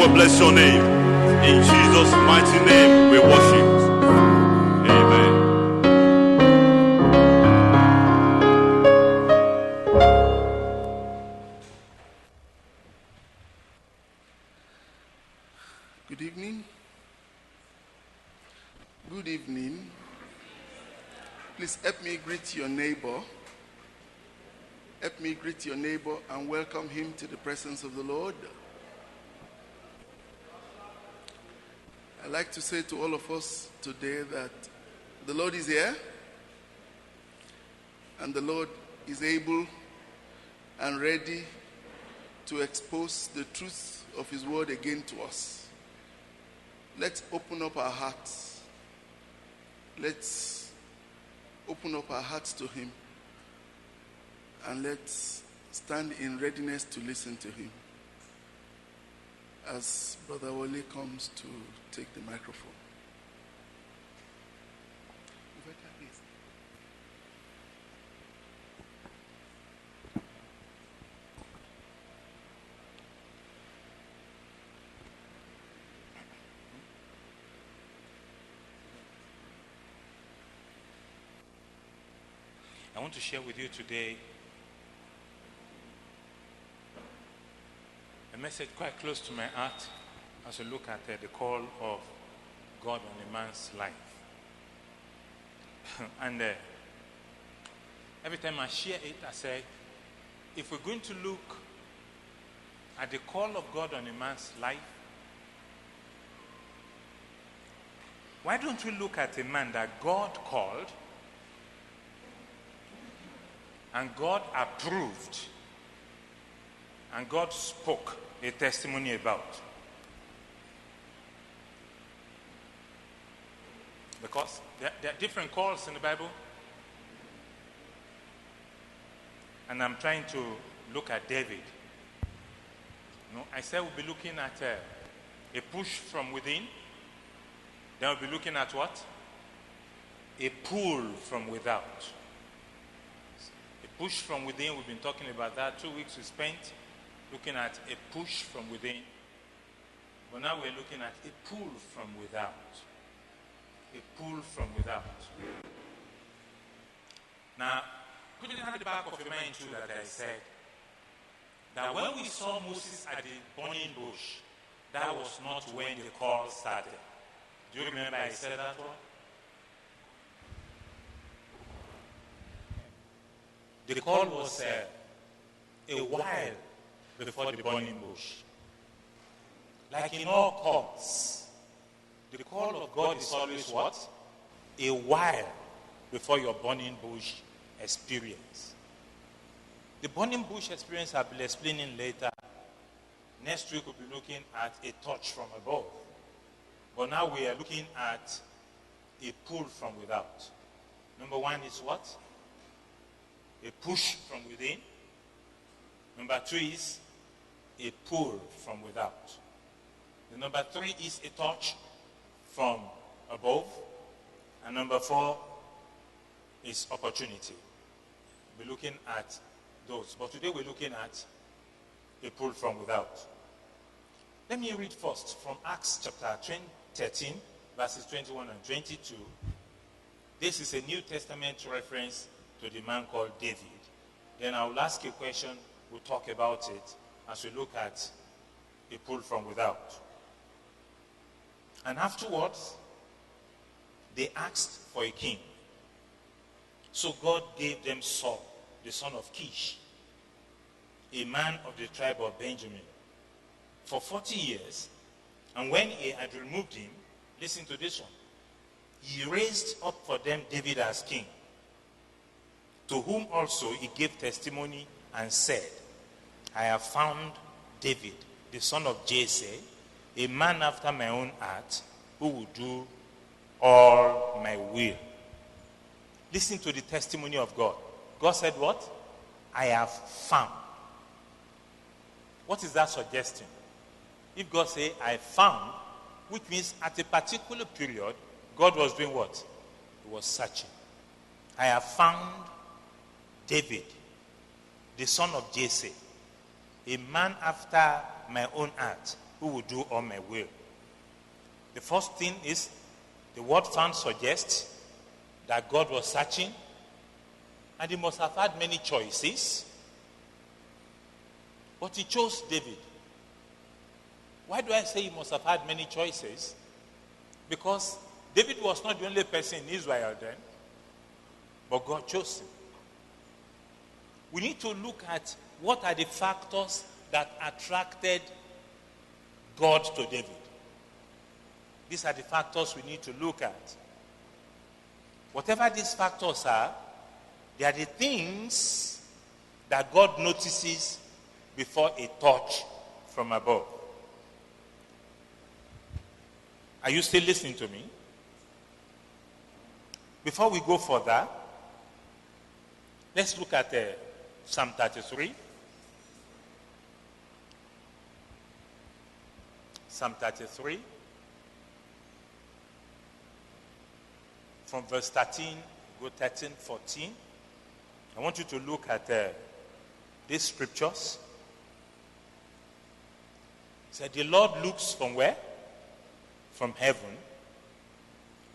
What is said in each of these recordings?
God bless your name. In Jesus' mighty name we worship. Amen. Good evening. Good evening. Please help me greet your neighbor. Help me greet your neighbor and welcome him to the presence of the Lord. I'd like to say to all of us today that the Lord is here and the Lord is able and ready to expose the truth of his word again to us. Let's open up our hearts. Let's open up our hearts to him. And let's stand in readiness to listen to him. As Brother Wale comes to take the microphone. I want to share with you today a message quite close to my heart as we look at the call of God on a man's life. And every time I share it, I say, if we're going to look at the call of God on a man's life, why don't we look at a man that God called and God approved and God spoke a testimony about? Because there are different calls in the Bible, and I'm trying to look at David. I said we'll be looking at a push from within. Then we'll be looking at what? A pull from without. A push from within, we've been talking about that. 2 weeks we spent looking at a push from within. But now we're looking at a pull from without. A pull from without. Now, put it at the back of your mind too that I said that when we saw Moses at the burning bush, that was not when the call started. Do you remember I said that one? The call was a while before the burning bush. Like in all calls, the call of God is always what? A while before your burning bush experience. The burning bush experience I'll be explaining later. Next week we'll be looking at a touch from above. But now we are looking at a pull from without. Number one is what? A push from within. Number two is a pull from without. The number three is a touch from above. And number four is opportunity. We're looking at those. But today we're looking at a pull from without. Let me read first from Acts chapter 13, verses 21 and 22. This is a New Testament reference to the man called David. Then I will ask a question, we'll talk about it as we look at a pull from without. And afterwards, they asked for a king. So God gave them Saul, the son of Kish, a man of the tribe of Benjamin, for 40 years. And when he had removed him, listen to this one, he raised up for them David as king, to whom also he gave testimony and said, I have found David, the son of Jesse, a man after my own heart, who will do all my will. Listen to the testimony of God. God said what? I have found. What is that suggesting? If God say, I found, which means at a particular period, God was doing what? He was searching. I have found David, the son of Jesse, a man after my own heart, who will do all my will. The first thing is, the word found suggests that God was searching, and he must have had many choices, but he chose David. Why do I say he must have had many choices? Because David was not the only person in Israel then, but God chose him. We need to look at what are the factors that attracted God to David. These are the factors we need to look at. Whatever these factors are, they are the things that God notices before a touch from above. Are you still listening to me? Before we go further, let's look at Psalm 33. Psalm 33. From verse 13, go 13, 14. I want you to look at these scriptures. It said, the Lord looks from where? From heaven.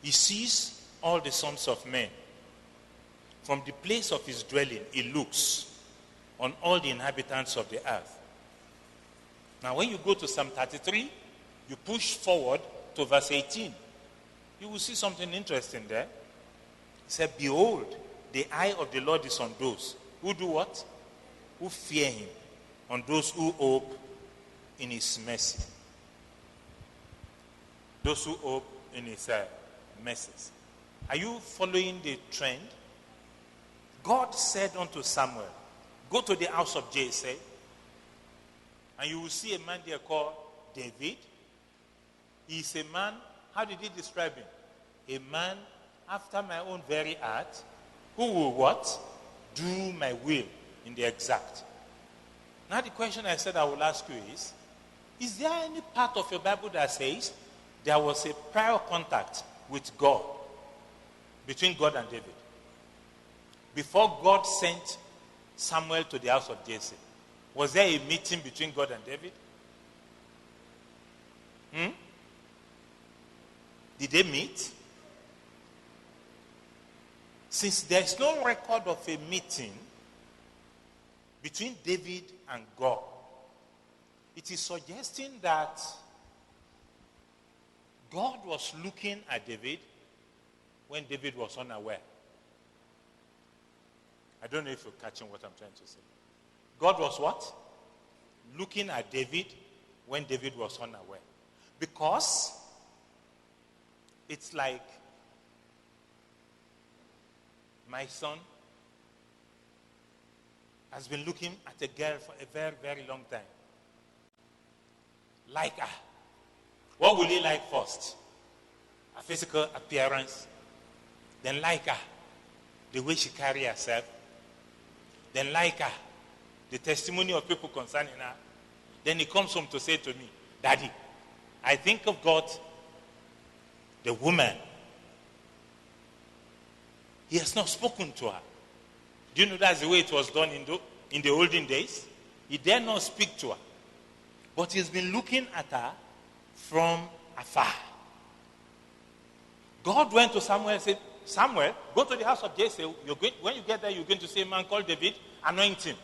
He sees all the sons of men. From the place of his dwelling, he looks on all the inhabitants of the earth. Now, when you go to Psalm 33, you push forward to verse 18. You will see something interesting there. It said, behold, the eye of the Lord is on those who do what? Who fear him, on those who hope in his mercy. Those who hope in his mercies. Are you following the trend? God said unto Samuel, go to the house of Jesse, and you will see a man there called David. He is a man, how did he describe him? A man after my own very heart, who will what? Do my will in the exact. Now the question I said I will ask you is there any part of your Bible that says there was a prior contact with God, between God and David, before God sent Samuel to the house of Jesse? Was there a meeting between God and David? Did they meet? Since there's no record of a meeting between David and God, it is suggesting that God was looking at David when David was unaware. I don't know if you're catching what I'm trying to say. God was what? Looking at David when David was unaware. Because it's like my son has been looking at a girl for a very, very long time. Like her. What will he like first? Her physical appearance. Then like her, the way she carries herself. Then like her, the testimony of people concerning her. Then he comes home to say to me, Daddy, I think of God, the woman. He has not spoken to her. Do you know that's the way it was done in the olden days? He dare not speak to her. But he's been looking at her from afar. God went to Samuel and said, Samuel, go to the house of Jesse. When you get there, you're going to see a man called David, anoint him.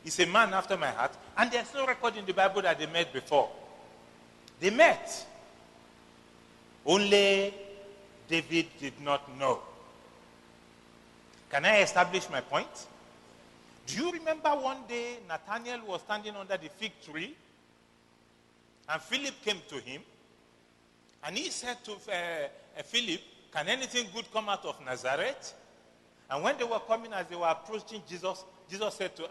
He's a man after my heart. And there's no record in the Bible that they met before. They met. Only David did not know. Can I establish my point? Do you remember one day Nathanael was standing under the fig tree and Philip came to him and he said to Philip, can anything good come out of Nazareth? And when they were coming, as they were approaching Jesus, Jesus said to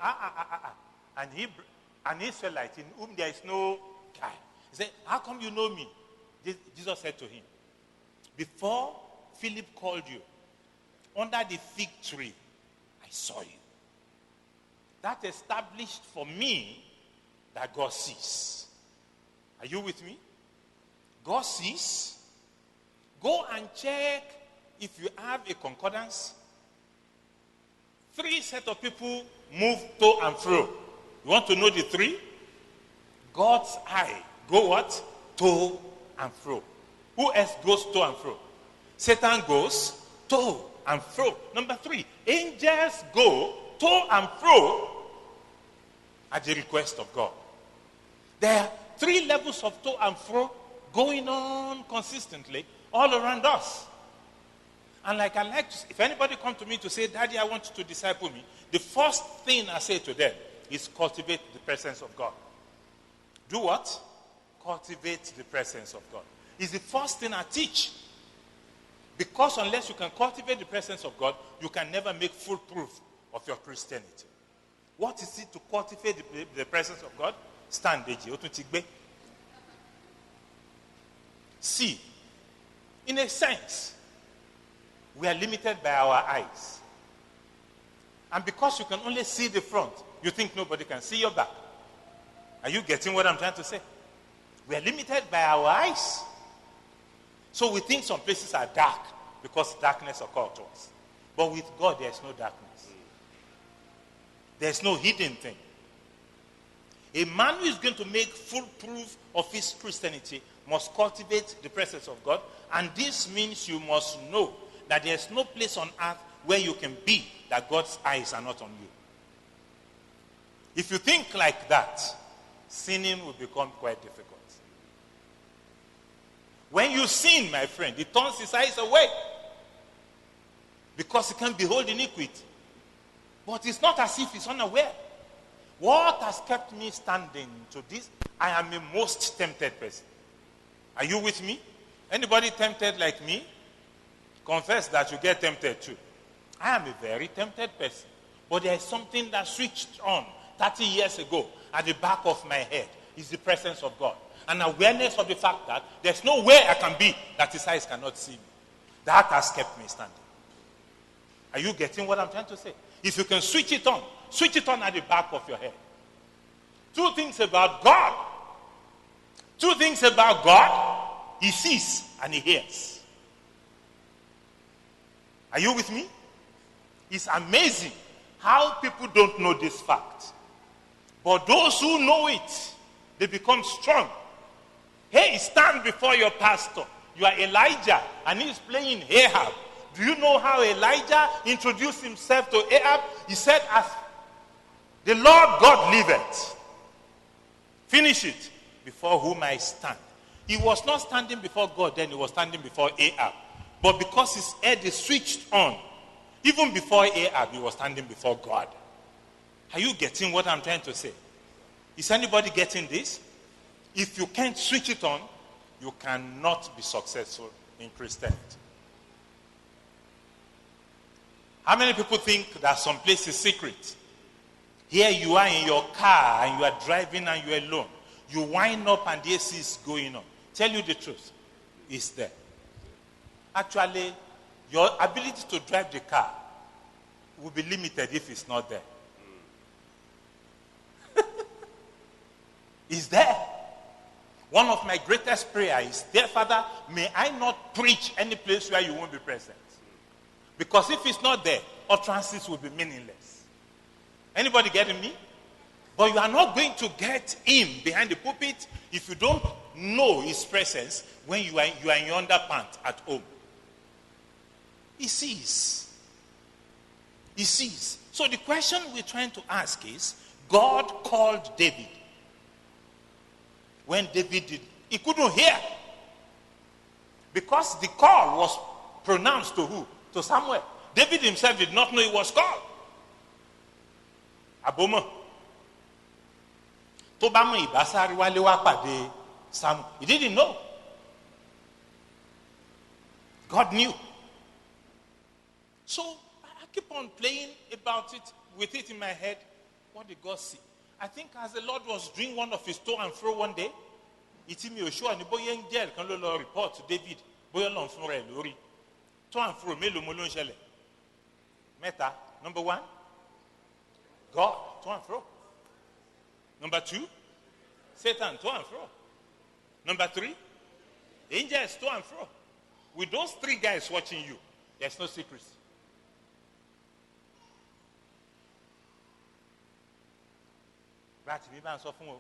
an Israelite in whom there is no guile. He said, how come you know me? Jesus said to him, before Philip called you, under the fig tree, I saw you. That established for me that God sees. Are you with me? God sees. Go and check if you have a concordance. 3 sets of people move to and fro. You want to know the 3? God's eye go what? To and fro. Who else goes to and fro? Satan goes to and fro. Number 3, angels go to and fro at the request of God. There are 3 levels of to and fro going on consistently all around us. And like I like to, if anybody come to me to say, Daddy, I want you to disciple me, the first thing I say to them is cultivate the presence of God. Do what? Cultivate the presence of God. It's the first thing I teach. Because unless you can cultivate the presence of God, you can never make full proof of your Christianity. What is it to cultivate the presence of God? Stand, Deji. See, in a sense, we are limited by our eyes. And because you can only see the front, you think nobody can see your back. Are you getting what I'm trying to say? We are limited by our eyes. So we think some places are dark because darkness occurs to us. But with God, there is no darkness. There is no hidden thing. A man who is going to make full proof of his Christianity must cultivate the presence of God. And this means you must know that there is no place on earth where you can be that God's eyes are not on you. If you think like that, sinning will become quite difficult. When you sin, my friend, he turns his eyes away because he can behold iniquity. But it's not as if he's unaware. What has kept me standing to this? I am a most tempted person. Are you with me? Anybody tempted like me? Confess that you get tempted too. I am a very tempted person. But there is something that switched on 30 years ago at the back of my head. Is the presence of God. An awareness of the fact that there's no way I can be that his eyes cannot see me. That has kept me standing. Are you getting what I'm trying to say? If you can switch it on at the back of your head. 2 things about God. 2 things about God. He sees and he hears. Are you with me? It's amazing how people don't know this fact. But those who know it, they become strong. Hey, stand before your pastor. You are Elijah and he's playing Ahab. Do you know how Elijah introduced himself to Ahab? He said, as the Lord God liveth. Finish it. Before whom I stand. He was not standing before God then, he was standing before Ahab. But because his head is switched on, even before Ahab, he was standing before God. Are you getting what I'm trying to say? Is anybody getting this? If you can't switch it on, you cannot be successful in Christianity. How many people think that some place is secret? Here you are in your car and you are driving and you're alone. You wind up and the AC is going on. Tell you the truth, it's there. Actually, your ability to drive the car will be limited if it's not there. It's there. One of my greatest prayers is, dear Father, may I not preach any place where you won't be present. Because if it's not there, utterances will be meaningless. Anybody getting me? But you are not going to get him behind the pulpit if you don't know his presence when you are in your underpants at home. He sees. He sees. So the question we're trying to ask is, God called David. When David did, he couldn't hear. Because the call was pronounced to who? To Samuel. David himself did not know he was called. Aboma. He didn't know. God knew. So I keep on playing about it, with it in my head. What did God see? I think as the Lord was doing one of his to and fro one day, it me show and boy angel can report to David. Boy long from lori. To and fro melo molon shele. Meta, number 1, God, to and fro. Number 2, Satan, to and fro. Number 3, angels, to and fro. With those 3 guys watching you, there's no secrecy. Right, we ban so fun o.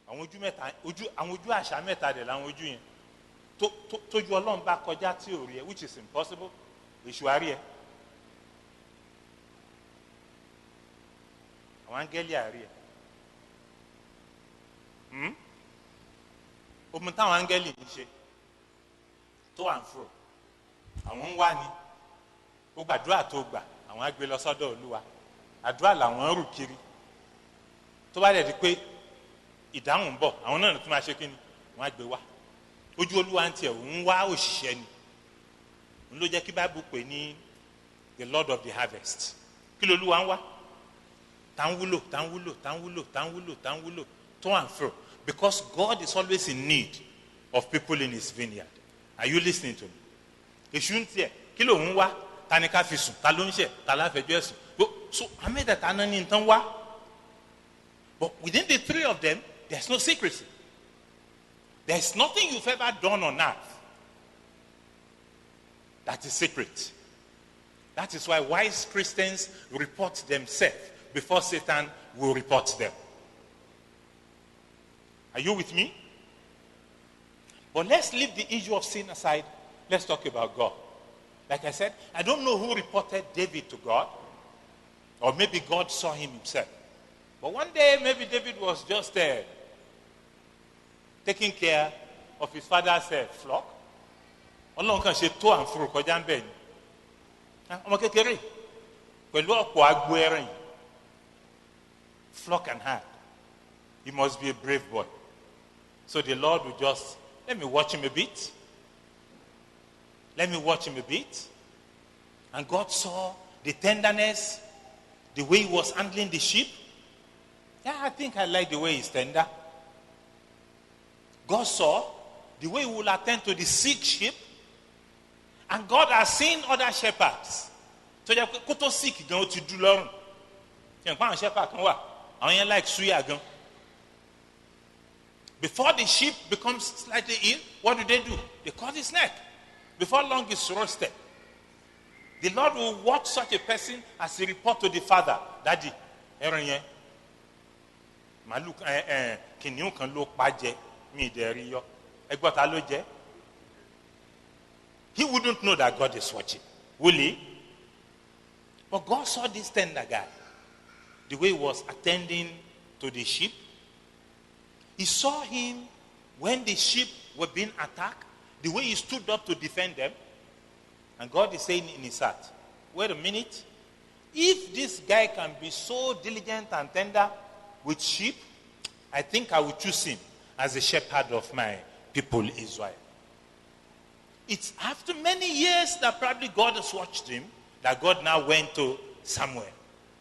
àwọn ojú mẹ́ta àwọn ojú àṣà mẹ́ta dẹ̀ làwọn ojú yẹn tójú Ọlọ́run bá kọjá tí ò rí ẹ, which is impossible, èṣù àrí ẹ, àwọn áńgẹ́lì àrí ẹ. Omi táwọn áńgẹ́lì ń ṣe tó wà ń fò, àwọn ń wá ni, ó gbàdúrà tó gbà àwọn á gbé lọ sọ́dọ̀ Olúwa, àdúrà làwọn ń rù kiri, tó bá dẹ̀ di pé ìdáhùn ń bọ̀ àwọn náà tún máa ṣe kí ni, wọ́n á gbé wá. Ojú Olúwa ń tiẹ̀ ń wá òṣìṣẹ́ ni, ń ló jẹ́ kí Bible pè ní the Lord of the harvest. Kí ló Olúwa ń wá? Tá ń wúlò tó and fro, because God is always in need of people in his vineyard. Are you listening to me? Èṣù ń tiẹ̀ kí ló ń wá? Ta ni ká fi sùn? Ta ló ń ṣẹ̀? Ta la fẹjọ́ ẹ̀sùn? So àmẹ́tẹ̀ẹ̀ta náà ní nǹkan wá. But within the three of them, there's no secrecy. There's nothing you've ever done on earth that is secret. That is why wise Christians report themselves before Satan will report them. Are you with me? But let's leave the issue of sin aside. Let's talk about God. Like I said, I don't know who reported David to God, or maybe God saw him himself. But one day, maybe David was just taking care of his father's flock. Ọlọ́run kan ṣe tó àǹfùrù kọjá ń bẹ̀ ni. Ọmọ kékeré pẹ̀lú ọ̀pọ̀ agbo ẹran yìí, flock and herd. He must be a brave boy. So the Lord will just, let me watch him a bit. Let me watch him a bit. And God saw the tenderness, the way he was handling the sheep. Yeah, I think I like the way he's tender. God saw the way he will attend to the sick sheep. And God has seen other shepherds. So you go to sick gan to do lorun. You know, shepherd kan wà. Àwọn yẹn like suya gan. Before the sheep becomes slightly ill, what do? They cut his neck. Before long, it's roasted. The Lord will watch such a person as he report to the father, Daddy, ẹran yẹn, màálù kìnìún kan ló pa jẹ, mi ìdẹ̀rí yọ. Ẹgbọ́n ta ló jẹ? He wouldn't know that God is watching, will he? But God saw this tender guy, the way he was attending to the sheep. He saw him when the sheep were being attacked, the way he stood up to defend them. And God is saying in his heart, wait a minute, if this guy can be so diligent and tender with sheep, I think I will choose him as the shepherd of my people Israel. It's after many years that probably God has watched him, that God now went to Samuel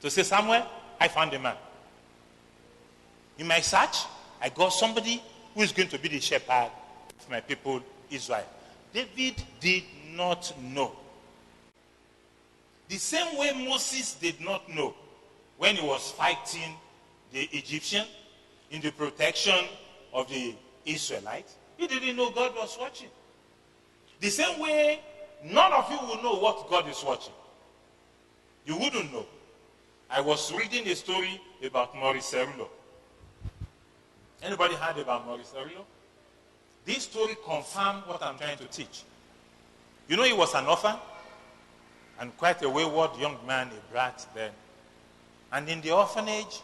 to say, Samuel, I found a man. In my search, I got somebody who is going to be the shepherd of my people Israel. David did not know. The same way Moses did not know when he was fighting the Egyptian in the protection of the Israelites. He didn't know God was watching. The same way none of you will know what God is watching. You wouldn't know. I was reading a story about Maurice Cerullo. Anybody heard about Maurice Cerullo? This story confirmed what I'm trying to teach. You know, he was an orphan and quite a wayward young man, a brat then. And in the orphanage,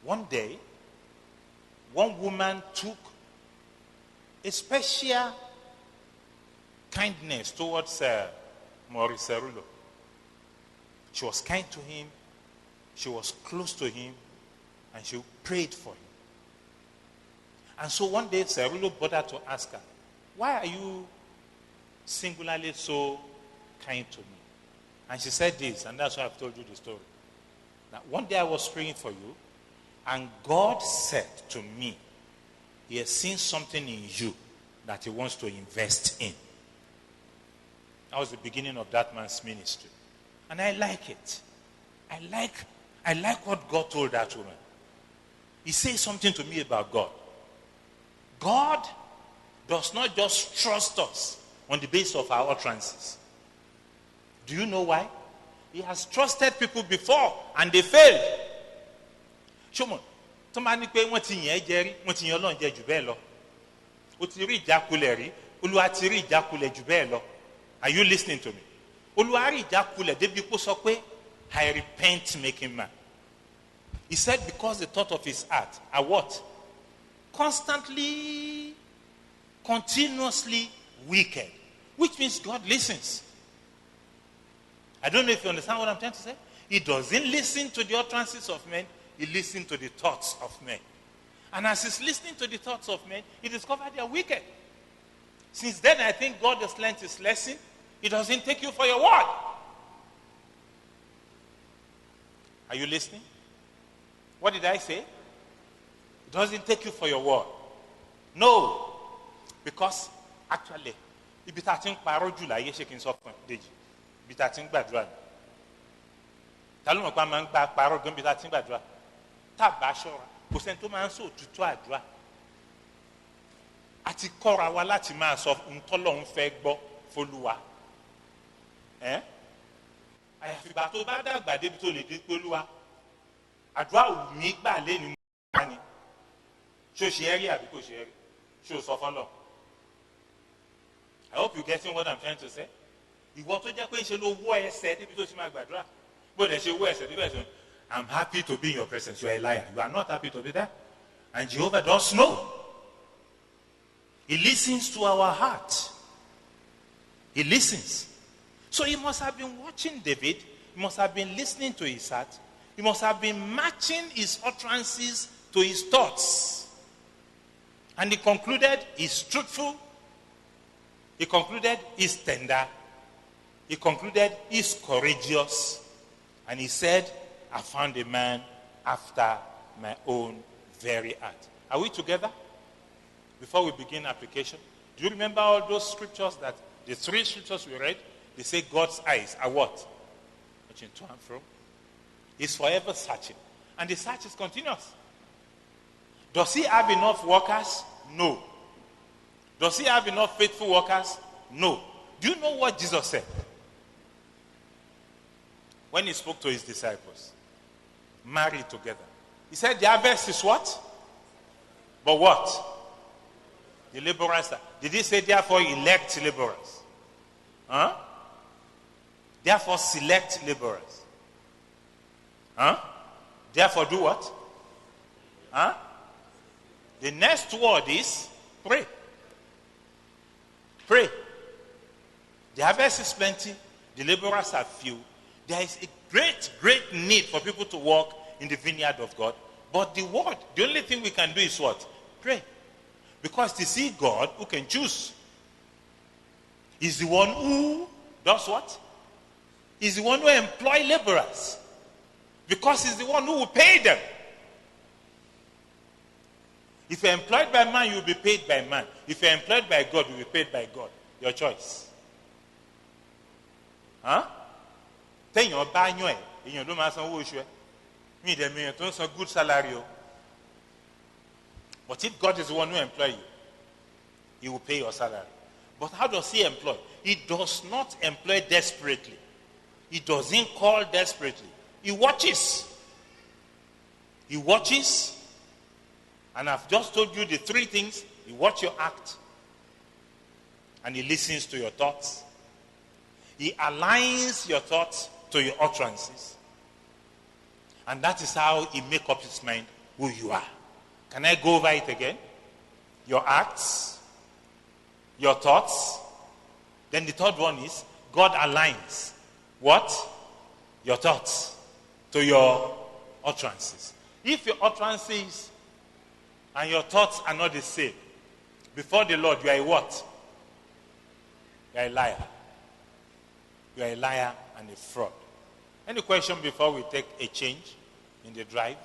one day, one woman took a special kindness towards Maurice Cerullo. She was kind to him, she was close to him, and she prayed for him. And so one day, Cerullo bothered to ask her, why are you singularly so kind to me? And she said this, and that's why I've told you the story. Now, one day I was praying for you, and God said to me, he has seen something in you that he wants to invest in. That was the beginning of that man's ministry. And I like it. I like what God told that woman. He says something to me about God. God does not just trust us on the basis of our utterances. Do you know why? He has trusted people before and they failed. Shomon, tó máa ní pé wọ́n ti yàn ẹ́ jẹ rí, wọ́n ti yàn Ọlọ́run jẹ jù bẹ́ẹ̀ lọ. O ti rí ìjákulẹ̀ rí, Olúwa ti rí ìjákulẹ̀ jù bẹ́ẹ̀ lọ. Are you listening to me? Olúwa rí ìjákulẹ̀ débi kó sọ pé, I repent making man. He said because the thought of his heart are what? Constantly, continuously wicked. Which means God listens. I don't know if you understand what I'm trying to say. He doesn't listen to the utterances of men. He listens to the thoughts of men. And as he's listening to the thoughts of men, he discovered they are wicked. Since then, I think God has learned his lesson. He doesn't take you for your word. Are you listening? What did I say? It doesn't take you for your word. No. Because actually, ibi tá ti ń parọ́ jù láyé ṣe kí n sọ fún Dèjì. Ibi tá ti ń gbàdúrà ni. Ta ló mọ̀ pé a máa ń gba parọ́ gan ibi tá ti ń gbàdúrà? Tá a bá ṣọ́ra, kò sẹ́ni tó máa ń sọ òtútù àdúrà. A ti kọ́ra wa láti máa sọ ohun tọ́lọ́run fẹ́ gbọ́ f'Olúwa. Àyàfi ìgbà tó bá dàgbà débi tó lè dé pé Olúwa, àdúrà ò ní gbà lé ní mú wá ni. Ṣé o ṣe é rí àbí kò ṣe é rí? Ṣé o sọ fọ́lọ́? I hope you getting what I'm trying to say. Ìwọ tó jẹ́ pé ṣe ló wọ́ ẹsẹ̀ débi tó ṣe máa gbàdúrà. Bó dẹ̀ ṣe wọ́ ẹsẹ̀ débi ẹ̀sìn, I'm happy to be in your presence. You are a liar. You are not happy to be there. And Jehovah does know. He listens to our heart. He listens. So he must have been watching David. He must have been listening to his heart. He must have been matching his utterances to his thoughts. And he concluded he's truthful. He concluded he's tender. He concluded he's courageous. And he said, I found a man after my own very heart. Are we together? Before we begin application, do you remember all those scriptures that, the three scriptures we read? They say God's eyes are what? Watching to and fro. He's forever searching. And the search is continuous. Does he have enough workers? No. Does he have enough faithful workers? No. Do you know what Jesus said? When he spoke to his disciples, married together. He said the harvest is what? But what? The laborers. Did he say therefore elect laborers? Huh? Therefore select laborers. Huh? Therefore do what? Huh? The next word is pray. Pray. The harvest is plenty. The laborers are few. There is a great, great need for people to work in the vineyard of God. But the word, the only thing we can do is what? Pray. Because to see God who can choose. He's the one who does what? He's the one who employs laborers. Because he's the one who will pay them. If you're employed by man, you'll be paid by man. If you're employed by God, you'll be paid by God. Your choice. Huh? Téèyàn bá yàn ẹ́, èèyàn ló máa san owó oṣù ẹ̀. Mi ìdẹ̀ mi èèyàn tó ń san good salary o. But if God is the one who employs you, he will pay your salary. But how does he employ? He does not employ desperately. He doesn't call desperately. He watches. He watches. And I've just told you the three things. He watches your act. And he listens to your thoughts. He aligns your thoughts to your utterances. And that is how he makes up his mind who you are. Can I go over it again? Your acts, your thoughts. Then the third one is God aligns what? Your thoughts to your utterances. If your utterances and your thoughts are not the same, before the Lord, you are a what? You are a liar. You are a liar and a fraud. Any question before we take a change in the drive?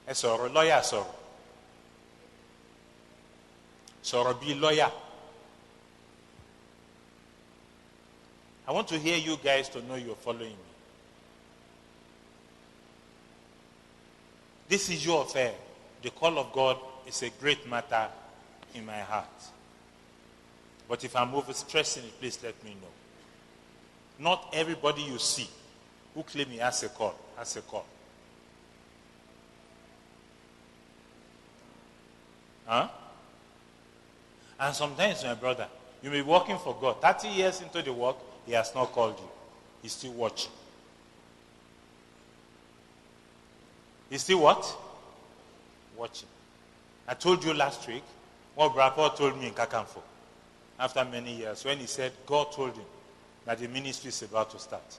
Ẹ sọ̀rọ̀ lọ́yà sọ̀rọ̀. Sọ̀rọ̀ bí lọ́yà. I want to hear you guys to know you're following me. This is your affair. The call of God is a great matter in my heart. But if I'm overstressing it, please let me know. Not everybody you see who claim he has a call, has a call. Huh? And sometimes, my brother, you may be working for God. 30 years into the work, he has not called you. He's still watching. He's still what? Watching. I told you last week what Brother told me in Kakanfo after many years when he said God told him that the ministry is about to start.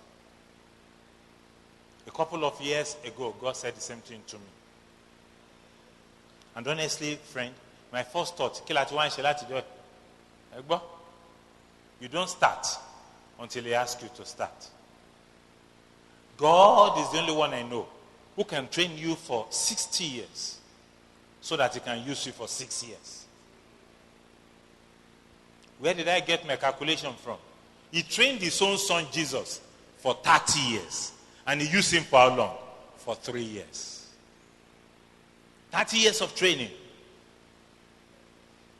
A couple of years ago, God said the same thing to me. And honestly, friend, my first thought, you don't start until he asks you to start. God is the only one I know who can train you for 60 years so that he can use you for 6 years. Where did I get my calculation from? He trained his own son Jesus for 30 years. And he used him for how long? For 3 years. 30 years of training.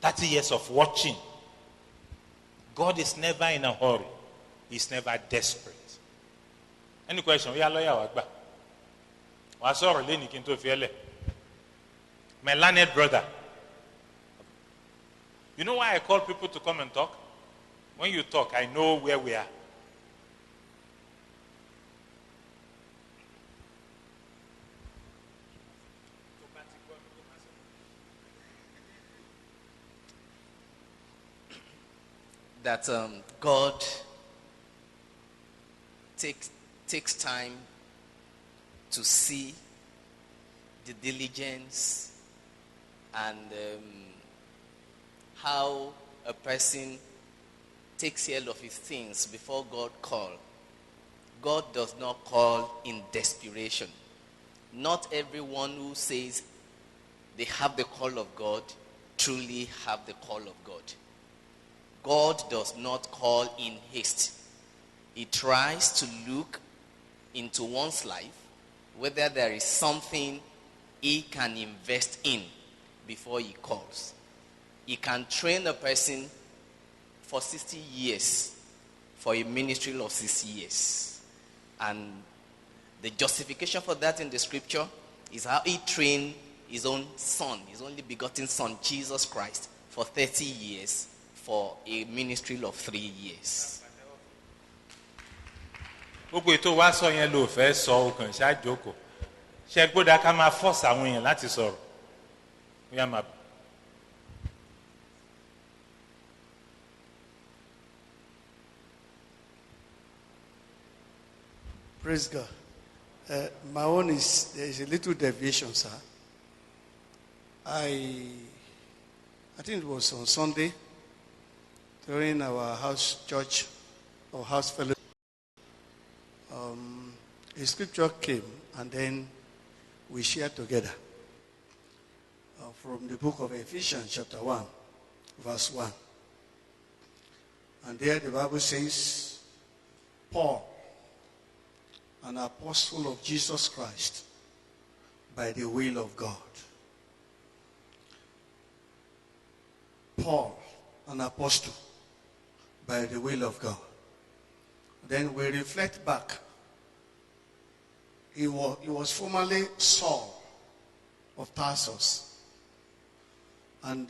30 years of watching. God is never in a hurry. He's never desperate. Any question? We are lawyer. My learned brother. You know why I call people to come and talk? When you talk, I know where we are. That God takes time to see the diligence and how a person takes care of his things before God calls. God does not call in desperation. Not everyone who says they have the call of God truly have the call of God. God does not call in haste. He tries to look into one's life, whether there is something he can invest in before he calls. He can train a person for 60 years for a ministry of 6 years. And the justification for that in the scripture is how he trained his own son, his only begotten son, Jesus Christ, for 30 years for a ministry of 3 years. Gbogbo ètò wa sọ yẹn ló fẹ́ sọ ọkàn ṣáàjókòó ṣe gbọ́dọ̀ ká máa force àwọn èèyàn láti sọ̀rọ̀ ó yá máa. Praise God. My own is, there is a little deviation, sir. I think it was on Sunday during our house church or house fellowship. A scripture came and then we shared together from the book of Ephesians chapter 1 verse 1. And there the Bible says, Paul, an apostle of Jesus Christ, by the will of God. Paul, an apostle, by the will of God. Then we reflect back. He was formerly Saul of Tarsus. And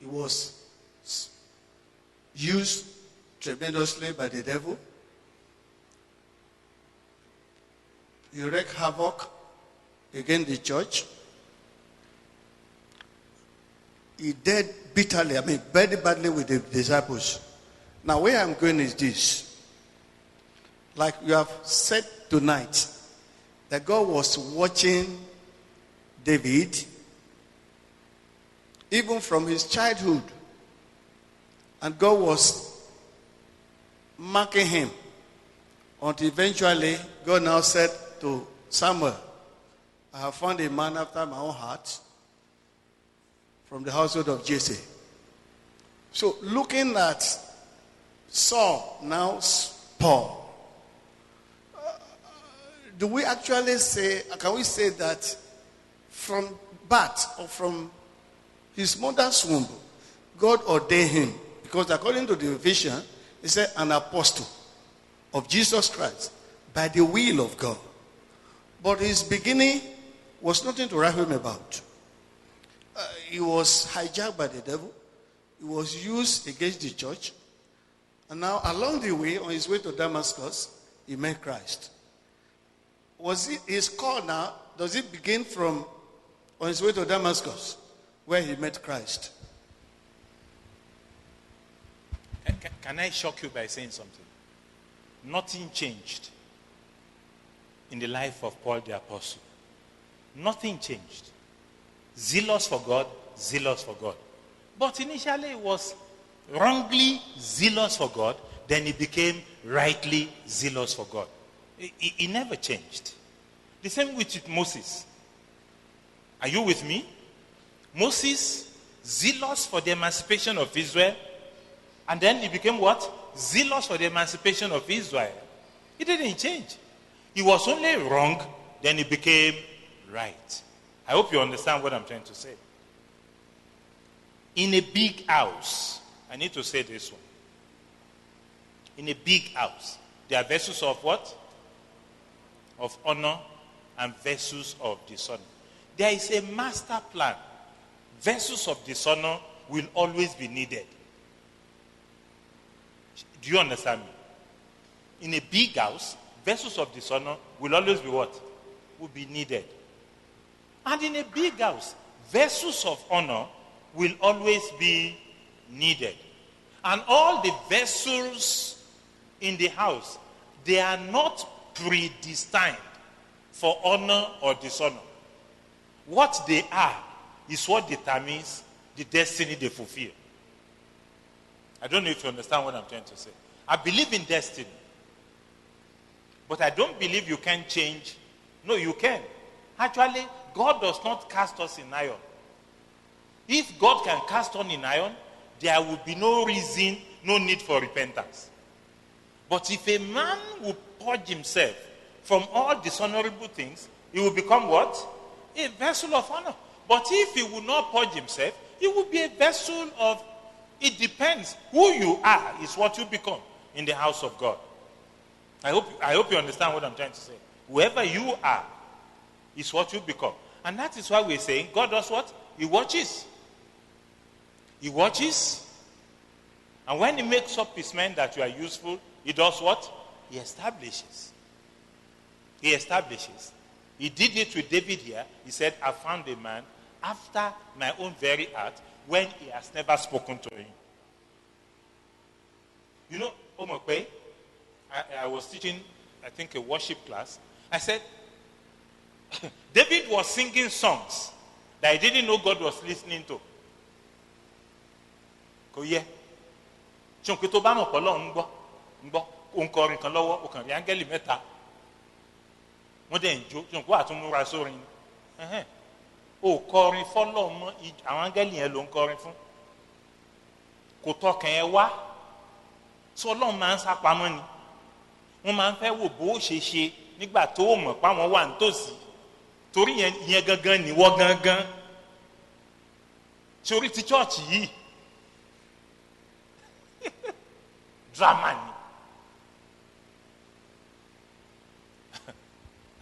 he was used tremendously by the devil. He wreaked havoc against the church. He died bitterly, very badly with the disciples. Now where I'm going is this. Like you have said tonight, that God was watching David even from his childhood. And God was marking him until eventually God now said to Samuel, I have found a man after my own heart from the household of Jesse. So looking at Saul, now Paul, do we actually say, can we say that from birth or from his mother's womb, God ordained him? Because according to the vision, he said an apostle of Jesus Christ by the will of God. But his beginning was nothing to write home about. He was hijacked by the devil. He was used against the church. And now along the way, on his way to Damascus, he met Christ. Was it his call now? Does it begin from on his way to Damascus, where he met Christ? Can I shock you by saying something? Nothing changed in the life of Paul the Apostle. Nothing changed. Zealous for God, zealous for God. But initially it was wrongly zealous for God, then he became rightly zealous for God. He never changed. The same with Moses. Are you with me? Moses, zealous for the emancipation of Israel, and then he became what? Zealous for the emancipation of Israel. He didn't change. He was only wrong, then he became right. I hope you understand what I'm trying to say. In a big house, I need to say this one. In a big house, there are vessels of what? Of honor and vessels of dishonor. There is a master plan. Vessels of dishonor will always be needed. Do you understand me? In a big house, vessels of dishonor will always be what? Will be needed. And in a big house, vessels of honor will always be needed. And all the vessels in the house, they are not predestined for honor or dishonor. What they are is what determines the destiny they fulfill. I don't know if you understand what I'm trying to say. I believe in destiny. But I don't believe you can change. No, you can. Actually, God does not cast us in iron. If God can cast us in iron, there will be no reason, no need for repentance. But if a man will purge himself from all dishonorable things, he will become what? A vessel of honor. But if he will not purge himself, he will be a vessel of, it depends. Who you are is what you become in the house of God. I hope you understand what I'm trying to say. Whoever you are is what you become. And that is why we're saying God does what? He watches. He watches. And when he makes up his mind that you are useful, he does what? He establishes. He establishes. He did it with David here. He said, I found a man after my own very heart when he has never spoken to him. You know, Omokwe, I was teaching, I think, a worship class. I said, David was singing songs that he didn't know God was listening to. Kò yẹ. Ṣùnkú tó bá mọ̀ pọ̀ lọ́hùn ń gbọ́, òun kọrin kan lọ́wọ́, òkàn rí áńgẹ́lì mẹ́ta. Wọ́n dẹ̀ ń jó, ṣùnkú àtúnmúra sórin. Ó kọrin fọ́lọ́hùn mọ́, àwọn áńgẹ́lì yẹn ló ń kọrin fún. Kò tọkàn ẹ wá. Sọ Ọlọ́run máa ń sápamọ́ ni. Wọ́n máa ń fẹ́ wò bó ṣe ṣe nígbà tó mọ̀ páwọn wà nítòsí. Torí yẹn gangan nìwọ gangan. Torí ti chọ́ọ̀chì yìí. Drama ni.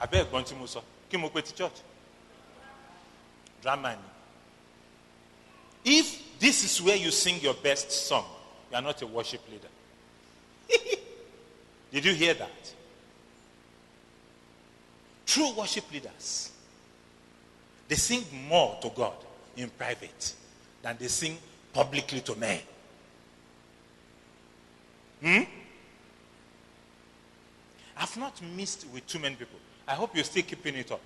Abẹ́ ẹ̀gbọ́n tí mo sọ, kí mo pe ti church? Drama ni. If this is where you sing your best song, you are not a worship leader. Did you hear that? True worship leaders, they sing more to God in private than they sing publicly to men. I've not missed with too many people. I hope you're still keeping it up.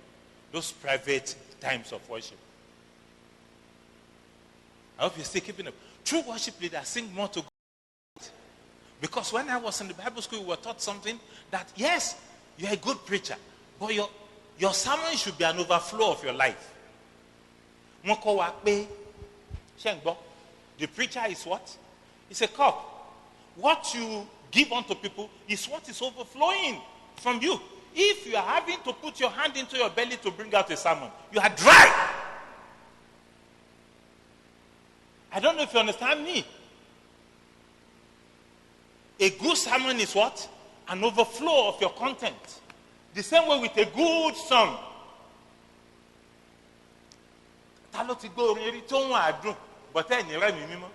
Those private times of worship. I hope you're still keeping it up. True worship leaders sing more to God. Because when I was in the Bible school, we were taught something that, yes, you're a good preacher, but your sermon should be an overflow of your life. The preacher is what? It's a cup. What you give unto people is what is overflowing from you. If you are having to put your hand into your belly to bring out a sermon, you are dry. I don't know if you understand me. A good sermon is what? An overflow of your content. The same way with a good song. Ta ló ti gbọ́ orin rí tó ń àdùn bọ́tẹ́ ẹ̀ní rẹ̀ mi mímọ́?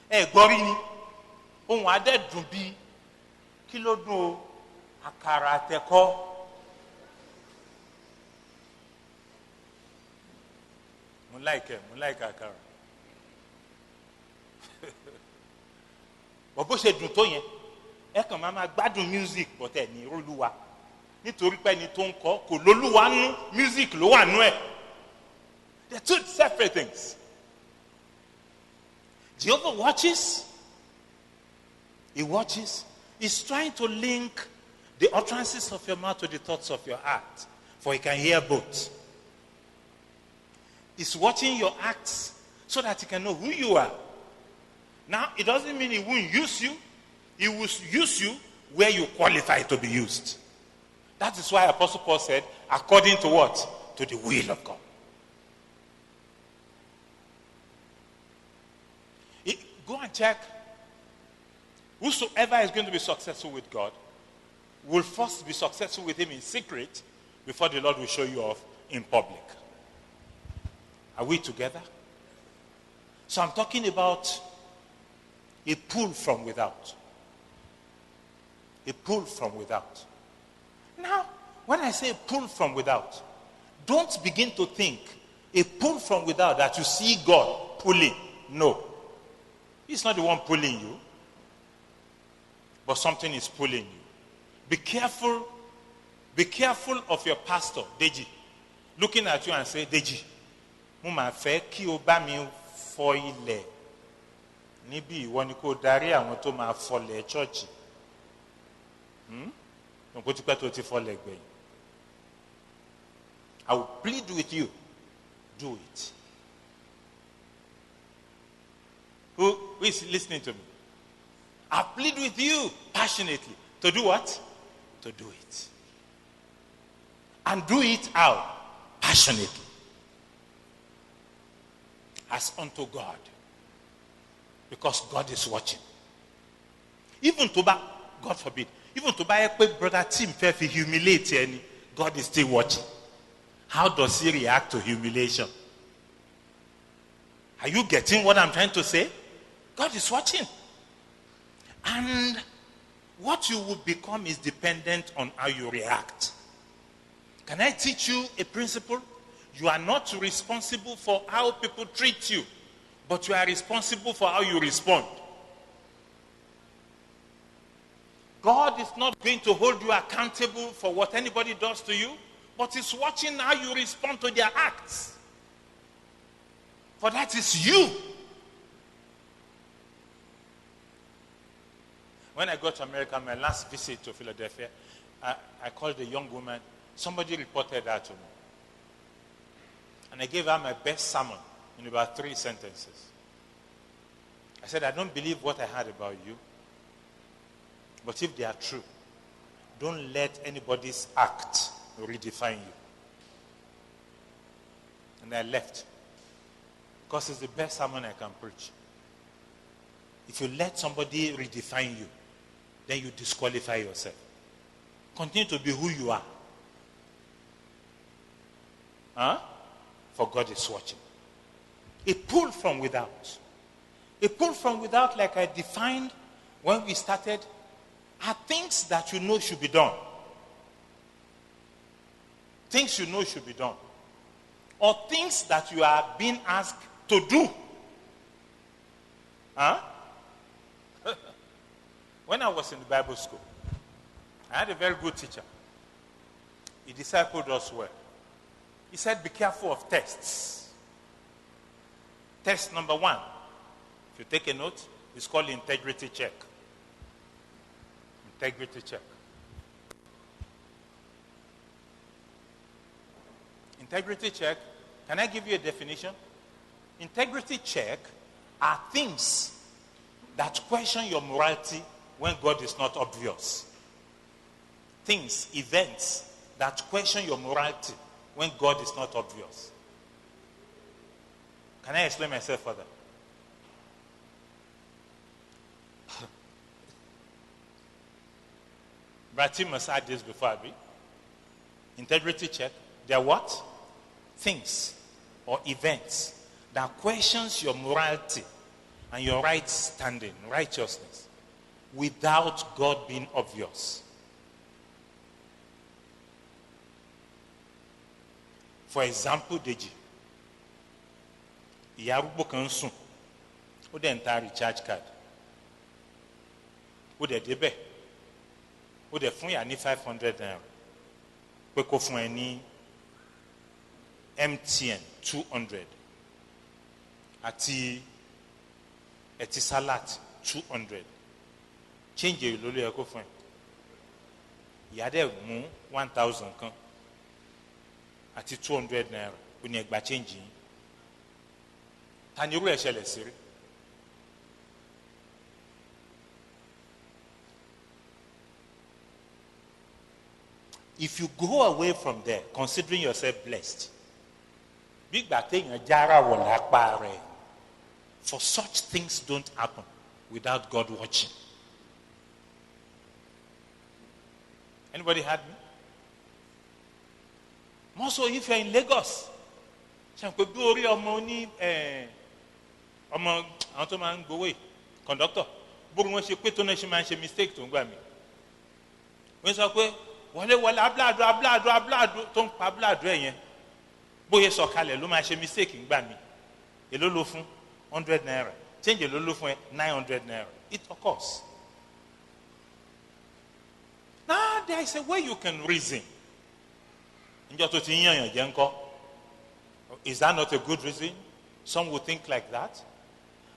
Ẹ gbọ́ rí ni. Ohun adẹ́dùn bíi kí ló dùn o? Àkàrà àtẹ̀kọ́. Mo like àkàrà. Bó ṣe dùn tó yẹn, ẹ kàn máa gbádùn music bọ́tẹ́ ẹ̀ní Olúwa. Nítorí pé ẹni tó ń kọ kò lólúwa nú, music ló wà nú ẹ̀. They're two separate things. Jehovah watches. He watches. He's trying to link the utterances of your mouth to the thoughts of your heart, for he can hear both. He's watching your acts so that he can know who you are. Now, it doesn't mean he won't use you. He will use you where you qualify to be used. That is why Apostle Paul said, according to what? To the will of God. Go and check. Whosoever is going to be successful with God will first be successful with him in secret before the Lord will show you off in public. Are we together? So I'm talking about a pull from without. A pull from without. Now, when I say pull from without, don't begin to think a pull from without that you see God pulling. No. He's not the one pulling you, but something is pulling you. Be careful of your pastor, Deji, looking at you and say, Deji, mo ma fẹ́ kí o bá mi fọ ilẹ̀ níbi ìwọ ni kó darí àwọn tó máa fọlẹ̀ church. Nǹkan tí pẹ́ tó ti fọlẹ̀ gbẹ̀yìn. I will plead with you, do it. Who is listening to me? I plead with you passionately to do what? To do it. And do it how? Passionately. As unto God. Because God is watching. Even to buy, God forbid, even to buy a brother Tim Fair humiliate any, God is still watching. How does he react to humiliation? Are you getting what I'm trying to say? God is watching. And what you will become is dependent on how you react. Can I teach you a principle? You are not responsible for how people treat you, but you are responsible for how you respond. God is not going to hold you accountable for what anybody does to you, but he's watching how you respond to their acts. For that is you. When I got to America, my last visit to Philadelphia, I called a young woman. Somebody reported her to me. And I gave her my best sermon in about 3 sentences. I said, I don't believe what I heard about you. But if they are true, don't let anybody's act redefine you. And I left. Because it's the best sermon I can preach. If you let somebody redefine you, then you disqualify yourself. Continue to be who you are. For God is watching. A pull from without. A pull from without, like I defined when we started, are things that you know should be done. Things you know should be done. Or things that you are being asked to do. When I was in the Bible school, I had a very good teacher. He discipled us well. He said, be careful of tests. Test number 1, if you take a note, it's called integrity check. Integrity check. Integrity check, can I give you a definition? Integrity check are things that question your morality when God is not obvious. Things, events that question your morality when God is not obvious. Can I explain myself further? Brati must add this before I be. Integrity check. They are what? Things or events that questions your morality and your right standing, righteousness, without God being obvious. For example, Deji, ìyá arúgbó kan ń sùn, ó dẹ̀ ń ta recharge card, ó dẹ̀ débẹ̀, ó dẹ̀ fún ìyá ní 500 naira pé kó fún ẹ ní MTN 200 àti Etisalat 200 change èyí ló lé ẹ kó fún ẹ. Ìyá dẹ̀ mú 1000 kan àti 200 naira ó ní ẹgbàá change yìí. Ta ni irú ẹ̀ ṣẹlẹ̀ sí rí? If you go away from there considering yourself blessed, bí ìgbà téèyàn jára wọ̀ lápá rẹ̀, for such things don't happen without God watching. Anybody heard me? More so if you're in Lagos. Ṣé pé bí orí ọmọ ní ọmọ àwọn tó máa ń gbowó yìí, conductor, bóri wọn ṣe pé tó náà ṣe máa ń ṣe mistake tó ń gbà mí. Wọ́n sọ pé wọlé abúládùn tó ń pa abúládùn ẹ̀ yẹn. Bóyá sọ̀kalẹ̀ ló máa ṣe mistake ń gbà mí. Èló ló fún 100 naira. Change èló ló fún ẹ 900 naira. It occurs. Now there is a way you can reason. Ǹjọ́ tó ti ń yànyàn jẹ́ ńkọ́? Is that not a good reason? Some will think like that.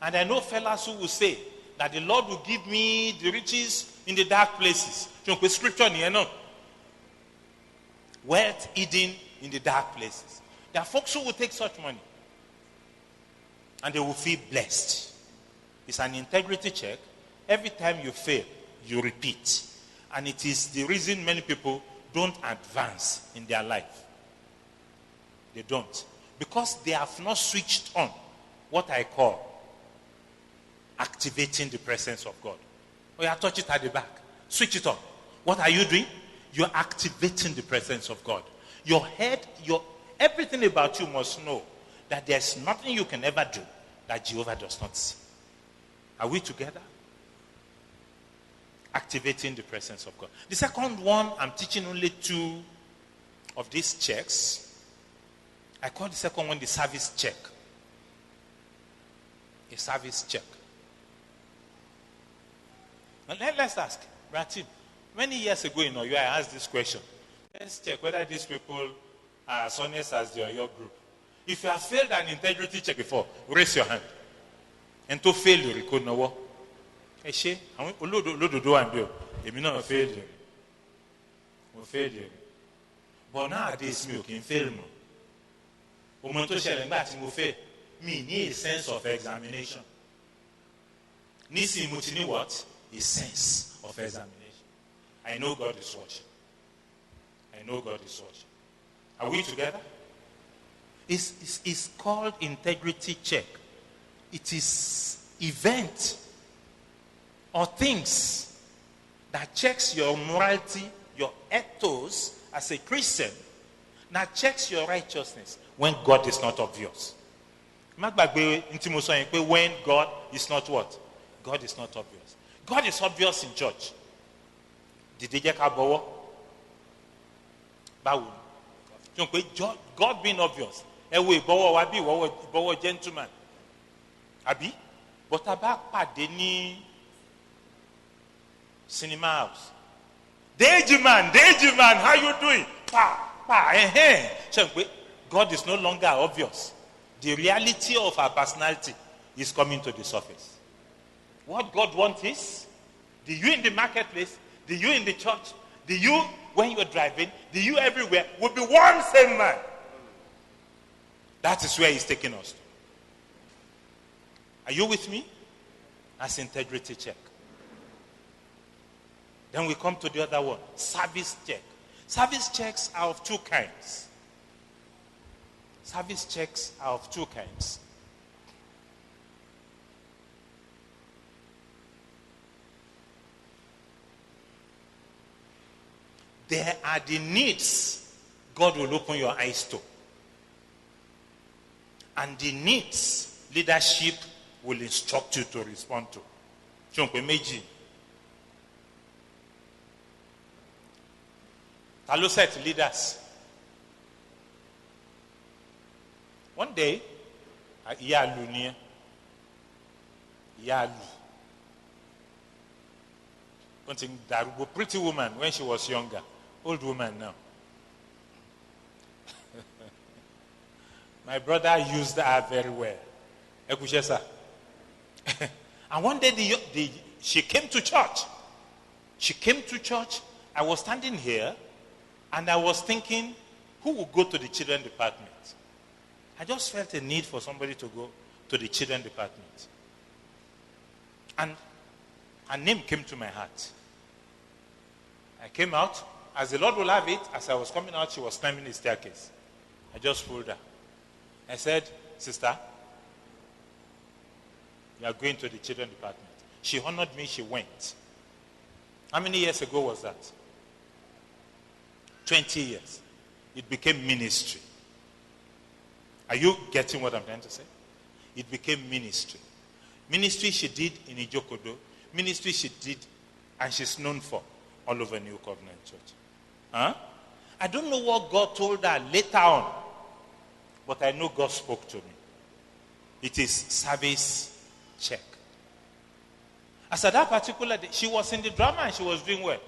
And I know fellas who will say that the Lord will give me the riches in the dark places. Scripture nìyẹn náà. Wealth hidden in the dark places. There are folks who will take such money and they will feel blessed. It's an integrity check. Every time you fail, you repeat. And it is the reason many people don't advance in their life. They don't. Because they have not switched on what I call activating the presence of God. Oh yeah, touch it at the back. Switch it on. What are you doing? You're activating the presence of God. Your head, everything about you must know that there's nothing you can ever do that Jehovah does not see. Are we together? Activating the presence of God. The second one, I'm teaching only 2 of these checks. I call the second one the service check. A service check. And let's ask, Ratim, many years ago in Oyo, I asked this question. Let's check whether these people are as honest as the Oyo group. If you have failed an integrity check before, raise your hand. And to fail, you record no war. Hey, she, Olodo and Bill, if you not fail you. We fail you. But nowadays, me can fail me. Omo to ṣẹlẹ̀ nígbà tí mo fail, me need a sense of examination. Nísìnyí mo ti ní what? A sense of examination. I know God is watching. I know God is watching. Are we together? It's called integrity check. It is event or things that checks your morality, your ethos as a Christian, that checks your righteousness when God is not obvious. When God is not what? God is not obvious. God is obvious in church. Did they get God being obvious. Gentleman. Abi? But about Padeni cinema house. Deji man, how you doing? God is no longer obvious. The reality of our personality is coming to the surface. What God wants is, the you in the marketplace, the you in the church, the you when you're driving, the you everywhere will be one same man. That is where he's taking us to. Are you with me? That's integrity check. Then we come to the other one, service check. Service checks are of 2 kinds. Service checks are of 2 kinds. There are the needs God will open your eyes to. And the needs leadership will instruct you to respond to. Ṣùgbọ́n méjì. Ta ló set leaders? One day, ìyá àlù ni ẹ́. Ìyá àlù. Something darúgbó, pretty woman when she was younger. Old woman now. My brother used her very well. Ekushesa. And one day she came to church. She came to church. I was standing here and I was thinking, who will go to the children department? I just felt a need for somebody to go to the children department. And her name came to my heart. I came out. As the Lord will have it, as I was coming out, she was climbing the staircase. I just pulled her. I said, sister, you are going to the children department. She honored me, she went. How many years ago was that? 20 years. It became ministry. Are you getting what I'm trying to say? It became ministry. Ministry she did in Ijokodo. Ministry she did, and she's known for all over New Covenant Church. Huh? I don't know what God told her later on, but I know God spoke to me. It is service check. As at that particular day, she was in the drama and she was doing well.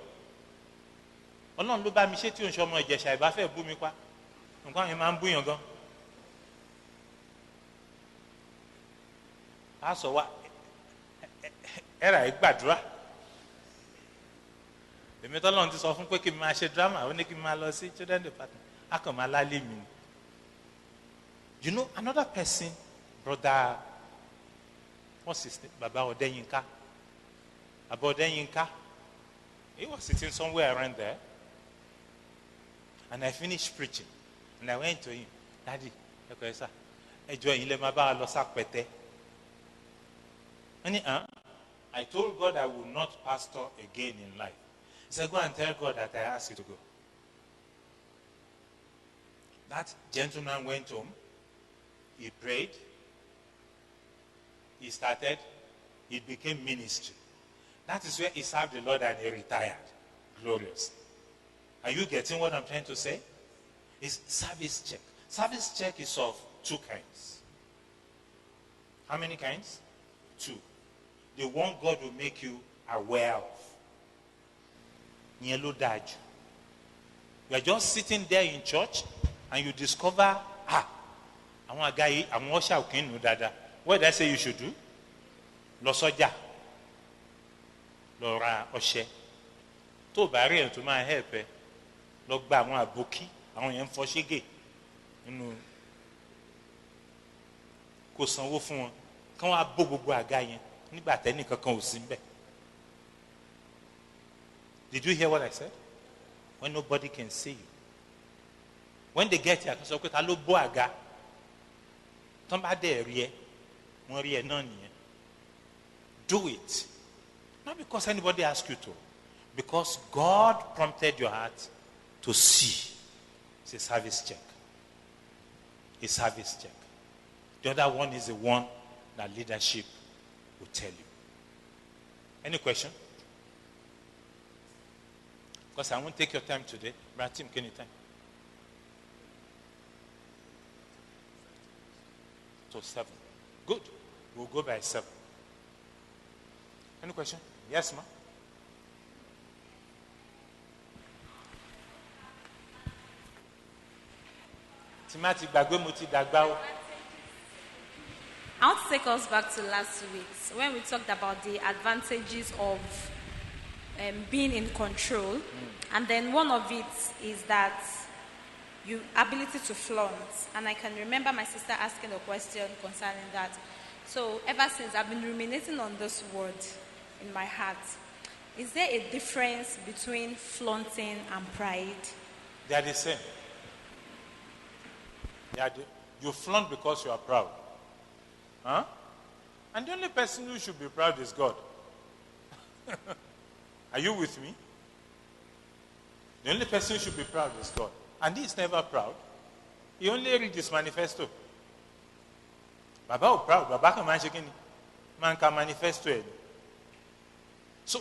Ọlọ́run ló bá mi ṣe tí òun ṣe ọmọ Ìjẹ̀ṣà ìbá fẹ́ bú mi pa. Nǹkan yẹn máa ń búyàn gan. A sọ wá ẹ̀rà ìgbàdúrà. Èmi tọ́lọ́run ti sọ fún pé kí n máa ṣe drama, ó ní kí n máa lọ sí children department. A kàn máa lálé mi. You know, another person, brother, what's his name? Baba Odeyinka. Baba Odeyinka. He was sitting somewhere around there. And I finished preaching. And I went to him. Daddy, okay, sir. I told God I will not pastor again in life. He said, go and tell God that I asked you to go. That gentleman went home. He prayed. He started. It became ministry. That is where he served the Lord and he retired. Glorious. Are you getting what I'm trying to say? It's service check. Service check is of two kinds. How many kinds? Two. The one God will make you aware of. You are just sitting there in church and you discover, àwọn àga yìí, àwọn ọ̀ṣà òkè nù dáadáa. What did I say you should do? Lọ sọ́jà. Lọ ra ọṣẹ. Tó bá rí ẹ̀ tó máa help ẹ. Lọ gba àwọn àbókí. Àwọn yẹn ń fọ ṣégè. Nínú kò sanwó fún wọn. Kán wá bó gbogbo àga yẹn. Nígbà tẹ́nì kankan ò sí níbẹ̀. Did you hear what I said? When nobody can see you. When they get here, sọ pé ta ló bó àga. Tán bá dẹ̀ rí ẹ, wọ́n rí ẹ náà nìyẹn. Do it. Not because anybody asked you to. Because God prompted your heart to see. It's a service check. A service check. The other one is the one that leadership will tell you. Any question? Because I won't take your time today. Bratim, can you time? So 7. Good. We'll go by 7. Any question? Yes, ma'am. Timati gbàgbé mo ti dàgbà o. I want to take us back to last week when we talked about the advantages of being in control. And then one of it is that your ability to flaunt. And I can remember my sister asking a question concerning that. So ever since, I've been ruminating on this word in my heart. Is there a difference between flaunting and pride? They are the same. You flaunt because you are proud. Huh? And the only person who should be proud is God. Are you with me? The only person who should be proud is God. And he's never proud. He only read his manifesto. Baba o proud. Baba can man shaking. Man can manifesto it. So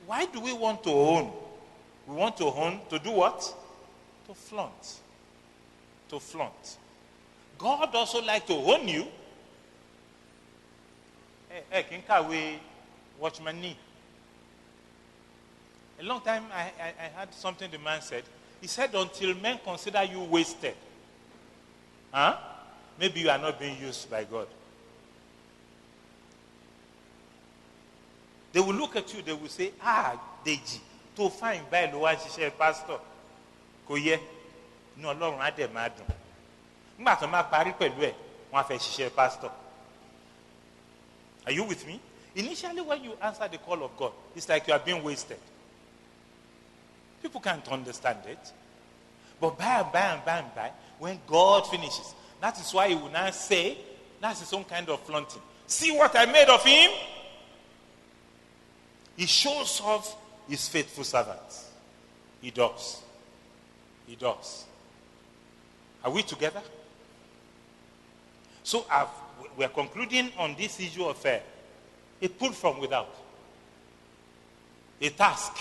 why do we want to own? We want to own to do what? To flaunt. To flaunt. God also like to own you. Hey, Kinkawe, watchman knee. A long time I heard something the man said. He said, until men consider you wasted, maybe you are not being used by God. They will look at you, they will say, Deji, to find by the one she said, Pastor, Koye, no long I dem madam. Matama Pari Pelue, one face she said, Pastor. Are you with me? Initially, when you answer the call of God, it's like you are being wasted. People can't understand it. But by and by, when God finishes, that is why he will now say, that's his own kind of flaunting. See what I made of him? He shows off his faithful servants. He does. He does. Are we together? So we're concluding on this issue of a pull from without. A task.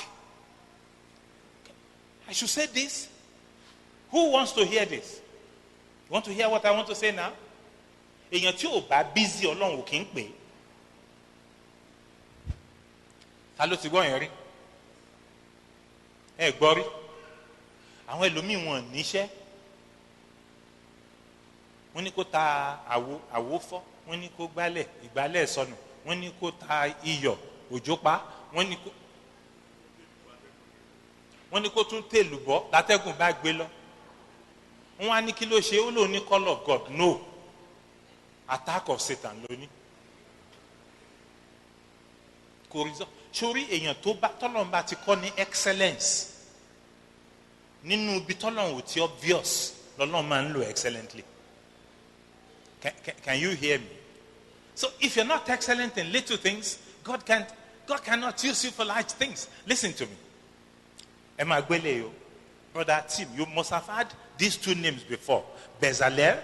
I should say this. Who wants to hear this? You want to hear what I want to say now? Èèyàn tí ò bá busy Ọlọ́run kì í pè. Ta ló ti gbọ́ yẹn rí? Ẹ gbọ́ rí? Àwọn ẹlòmíì wọn níṣẹ́. Wọ́n ní kó ta àwo fọ́, wọ́n ní kó gbálẹ̀, ìgbálẹ̀ sọnù, wọ́n ní kó ta iyọ̀, òjò pa, wọ́n ní kó tún tèlùbọ́ látẹ́gùn bá gbé lọ. Wọ́n á ní kí ló ṣe, ó lò ní call of God. No. Attack of Satan ló ní. Kò rí sọ. Sórí èèyàn tó bá tọ́lọ́run bá ti kọ́ ní excellence. Nínú ibi tọ́lọ́run ò ti obvious, lọ́lọ́run máa ń lò excellently. Can you hear me? So if you're not excellent in little things, God cannot use you for large things. Listen to me. Emma Gweleyo, Brother Tim, you must have had these two names before. Bezalel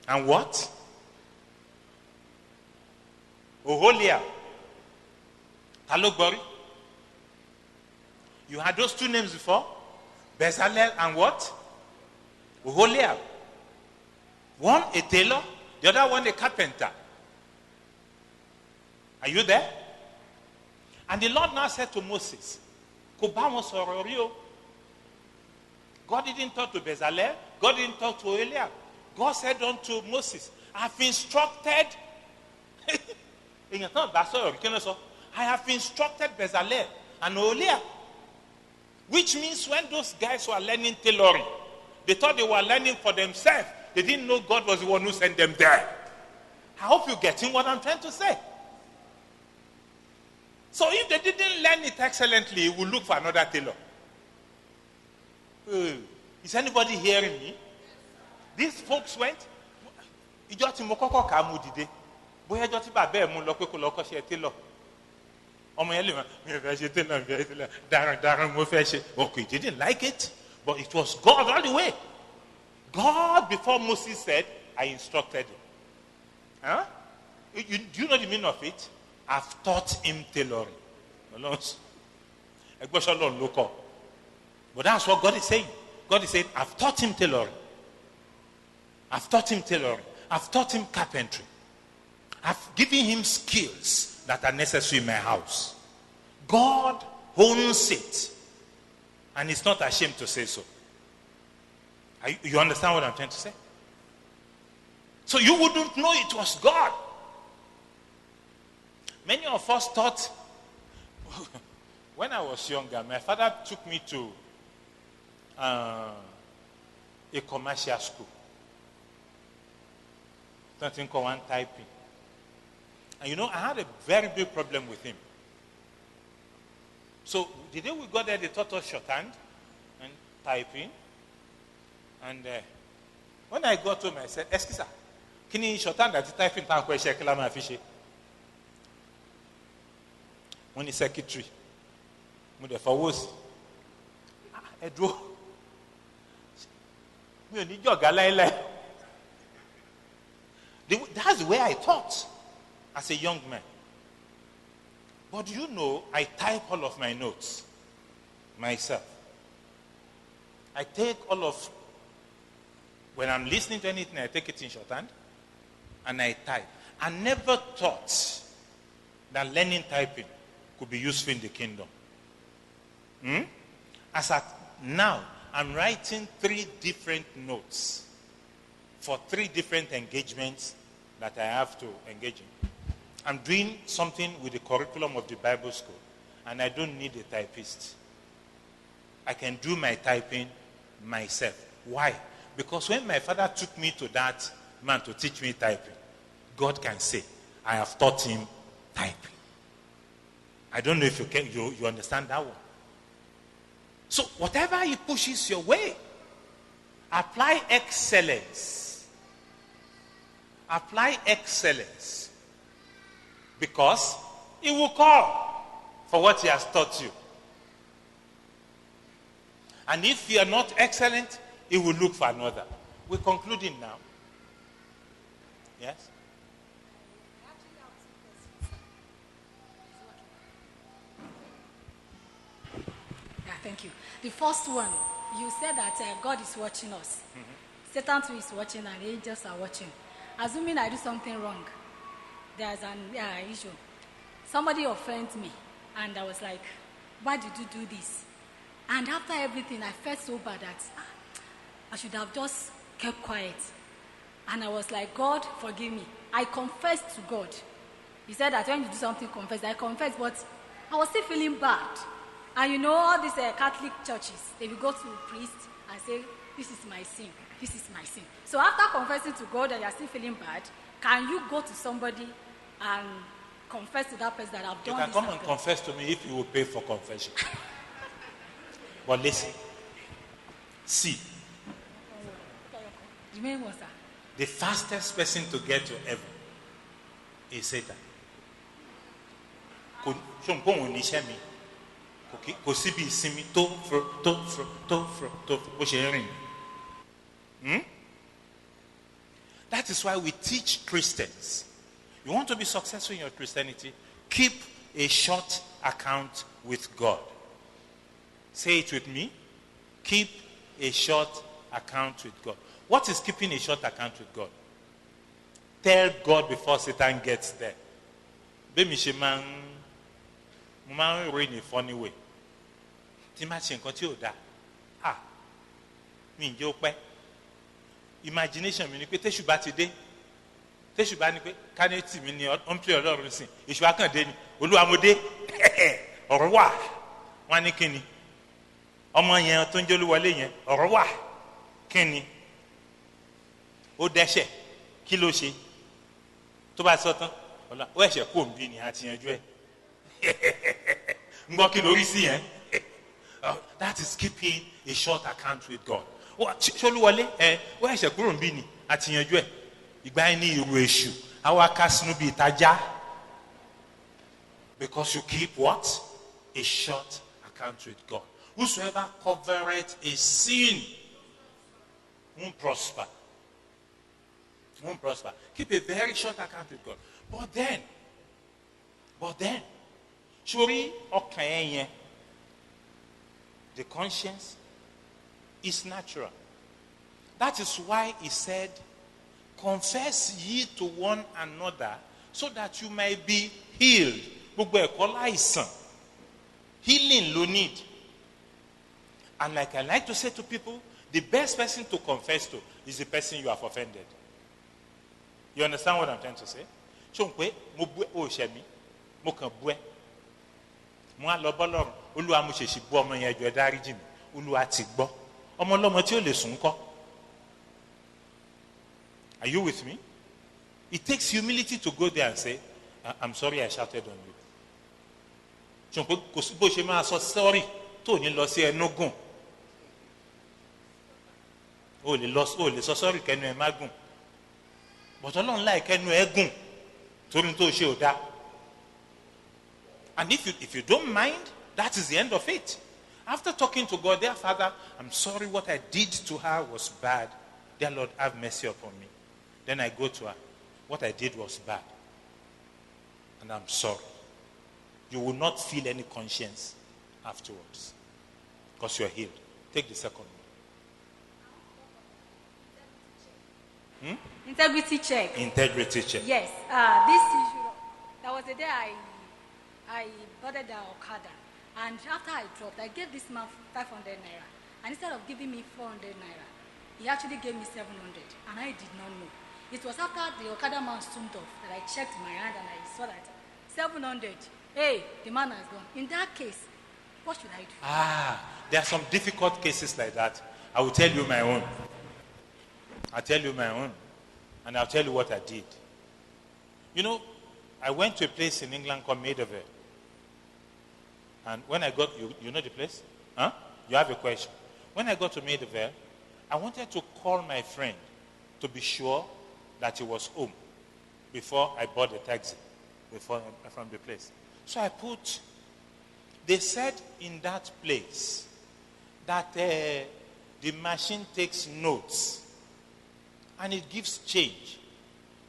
and what? Oholiab. Talogbori. You had those two names before? Bezalel and what? Oholiab. One a tailor, the other one a carpenter. Are you there? And the Lord now said to Moses, God didn't talk to Bezalel, God didn't talk to Oholiab. God said unto Moses, I've instructed I have instructed Bezalel and Oholiab. Which means when those guys were learning tailoring, they thought they were learning for themselves. They didn't know God was the one who sent them there. I hope you're getting what I'm trying to say. So if they didn't learn it excellently, we'll look for another tailor. Is anybody hearing me? These folks went. Ìjọ tí mo kọ́kọ́ kà á mú dìde. Bóyá ìjọ tí bàbá ẹ̀ mú lọ pé kó lọ kọ́ṣẹ́ tailor. Ọmọ yẹn lè máa mi ò fẹ́ ṣe tailor, mi ò fẹ́ ṣe tailor. Daran mo fẹ́ ṣe. Okay, they didn't like it, but it was God all the way. God, before Moses said, I instructed him. Huh? Do you know the meaning of it? I've taught him tailoring. But that's what God is saying. God is saying, I've taught him tailoring. I've taught him tailoring. I've taught him carpentry. I've given him skills that are necessary in my house. God owns it. And he's not ashamed to say so. You understand what I'm trying to say? So you wouldn't know it was God. Many of us thought, when I was younger, my father took me to a commercial school. Something called one typing. And you know, I had a very big problem with him. So the day we got there, they taught us shorthand and typing. And when I got home, I said, "Excuse me, can you shorthand that typing time question kelama fishy?" When the secretary, when the forwards, Edro, Mi ò ní jọ̀gá láéláé. That's the way I thought as a young man. But you know, I type all of my notes myself. I take all of, when I'm listening to anything, I take it in shorthand and I type. I never thought that learning typing could be useful in the kingdom. As at now, I'm writing 3 different notes for 3 different engagements that I have to engage in. I'm doing something with the curriculum of the Bible school, and I don't need a typist. I can do my typing myself. Why? Because when my father took me to that man to teach me typing, God can say, I have taught him typing. I don't know if you understand that one. So whatever he pushes your way, apply excellence. Apply excellence. Because he will call for what he has taught you. And if you are not excellent, he will look for another. We're concluding now. Yes? Yeah, thank you. The first one, you said that God is watching us. Satan too is watching and angels are watching. Assuming I do something wrong, there's an issue. Somebody offends me and I was like, why did you do this? And after everything, I felt so bad that I should have just kept quiet. And I was like, God, forgive me. I confessed to God. He said that when you do something, confess. I confessed, but I was still feeling bad. And you know, all these Catholic churches, they will go to a priest and say, this is my sin. This is my sin. So after confessing to God and you're still feeling bad, can you go to somebody and confess to that person that I've done this? You can come and confess to me if you will pay for confession. But listen. See. The fastest person to get to heaven is Satan. That is why we teach Christians. You want to be successful in your Christianity? Keep a short account with God. Say it with me. Keep a short account with God. What is keeping a short account with God? Tell God before Satan gets there. In a funny way. Imagination mi ni pé tẹ́sù bá ti dé tẹ́sù bá ní pé kánẹ́tì mi ni ọ̀n pè ọlọ́run sìn èṣù akàndé ni olúwamọdé ọ̀rọ̀ wà wọ́n ní kíni ọmọ yẹn tó ń jẹ́ olúwọlé yẹn ọ̀rọ̀ wà kíni ó dẹ́ṣẹ̀ kí ló ṣe tó bá sọ tán ọ̀la ó ẹ̀ṣẹ̀ kó òǹbí ni àti yanjú ẹ̀ ń gbọ́ kí lórí sí yẹn. That is keeping a short account with God. Ṣolúwọlé ó ẹ̀ṣẹ̀ kúrò ń bí ni àti yanjú ẹ̀ ìgbà yẹn ní irú èṣù àwọn akásínú bíi ìtajà. Because you keep what? A short account with God. Whosoever covereth a sin won't prosper. Won't prosper. Keep a very short account with God. But then, sórí ọkàn yẹn, the conscience is natural. That is why he said, confess ye to one another so that you may be healed. Gbogbo ẹ̀kọ́ láìsàn. Healing lo need. And like I like to say to people, the best person to confess to is the person you have offended. You understand what I'm trying to say? So pé mo bú ó ṣe mí, mo kàn bú ẹ. Mo á lọ bọ́lọ́run, Olúwa mo ṣèṣì bú ọmọ yẹn jọ̀ọ́ dáríjì mi. Olúwa ti gbọ́. Ọmọ ọlọ́mọ tí ó lè sùn kọ́. Are you with me? It takes humility to go there and say, I'm sorry I shouted on you. So pé kò sí bó ṣe máa sọ sorry tó ní lọ sí ẹnu gùn. O lè sọ sorry kẹnu ẹ má gùn. But Ọlọ́run láì kẹnu ẹ gùn torí tó ṣe ò dá. And if you don't mind, that is the end of it. After talking to God, dear Father, I'm sorry what I did to her was bad. Dear Lord, have mercy upon me. Then I go to her. What I did was bad. And I'm sorry. You will not feel any conscience afterwards. Because you're healed. Take the second one. Integrity check. Integrity check. Yes. This issue. There was a day I boarded the Okada, and after I dropped, I gave this man 500 naira, and instead of giving me 400 naira, he actually gave me 700, and I did not know. It was after the Okada man stormed off that I checked my hand and I saw that 700. Hey, the man has gone. In that case, what should I do? There are some difficult cases like that. I will tell you my own. I'll tell you my own. And I'll tell you what I did. You know, I went to a place in England called Maidavale. And when I got, you know the place? Huh? You have a question. When I got to Maidavale, I wanted to call my friend to be sure that he was home before I bought the taxi from the place. So they said in that place that the machine takes notes and it gives change.